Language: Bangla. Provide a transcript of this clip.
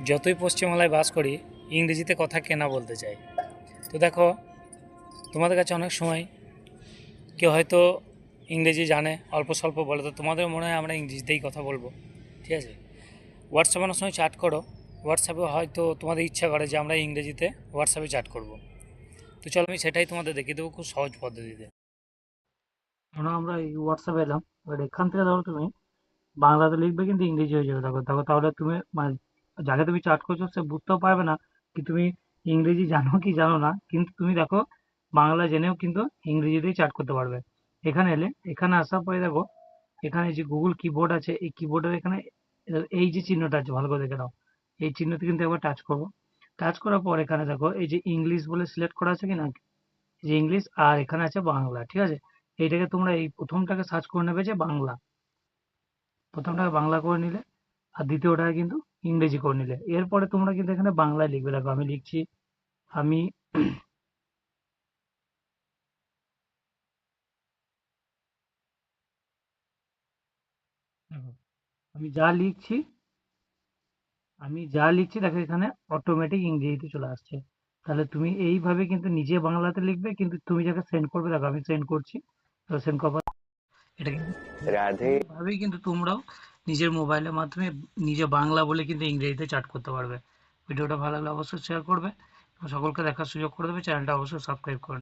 যতই পশ্চিমবাংলায় বাস করি, ইংরেজিতে কথা কেনা বলতে চাই। তো দেখো, তোমাদের কাছে অনেক সময় কেউ হয়তো ইংরেজি জানে, অল্প স্বল্প বলে, তো তোমাদের মনে হয় আমরা ইংরেজিতেই কথা বলবো। ঠিক আছে, হোয়াটসঅ্যাপে অনেক সময় চ্যাট করো, হোয়াটসঅ্যাপে হয়তো তোমাদের ইচ্ছা করে যে আমরা ইংরেজিতে হোয়াটসঅ্যাপে চ্যাট করব। তো চলো আমি সেটাই তোমাদের দেখিয়ে দেবো খুব সহজ পদ্ধতিতে। ধরো আমরা এই হোয়াটসঅ্যাপে এলাম, এবার এখান থেকে ধরো তুমি বাংলাতে লিখবে কিন্তু ইংরেজি হয়ে যাবে। দেখো দেখো, তাহলে তুমি মানে যাকে তুমি চ্যাট করছো সে বুঝতেও পারবে না কি তুমি ইংরেজি জানো কি জানো না, কিন্তু তুমি দেখো বাংলা জেনেও কিন্তু ইংরেজিতেই চ্যাট করতে পারবে। এখানে এলে, এখানে আসার পরে দেখো এখানে যে গুগল কিবোর্ড আছে, এই কিবোর্ডের এখানে এই যে চিহ্নটা আছে ভালো করে দেখে নাও, এই চিহ্নতে কিন্তু একবার টাচ করবো। টাচ করার পর এখানে দেখো এই যে ইংলিশ বলে সিলেক্ট করা আছে কিনা, যে ইংলিশ, আর এখানে আছে বাংলা। ঠিক আছে, এইটাকে তোমরা এই প্রথমটাকে সার্চ করে নেবে যে বাংলা, প্রথমটাকে বাংলা করে নিলে আর দ্বিতীয়টাকে কিন্তু ইংরেজি করে নিলে। এরপরে তোমরা কিন্তু এখানে বাংলায় লিখবে। দেখো আমি লিখছি, আমি দেখো, আমি যা লিখছি আমি যা লিখছি দেখো এখানে অটোমেটিক ইংরেজিতে চলে আসছে। তাহলে তুমি এইভাবে কিন্তু নিজে বাংলাতে লিখবে, কিন্তু তুমি যাকে সেন্ড করবে, দেখো আমি সেন্ড করছি, তো সেন্ড করবার এটা কিন্তু राधे। এইভাবেই কিন্তু তোমরাও নিজের মোবাইলের মাধ্যমে নিজে বাংলা বলে কিন্তু ইংরেজিতে চ্যাট করতে পারবে। ভিডিওটা ভালো লাগলে অবশ্যই শেয়ার করবে এবং সকলকে দেখার সুযোগ করে দেবে। চ্যানেলটা অবশ্যই সাবস্ক্রাইব করবে।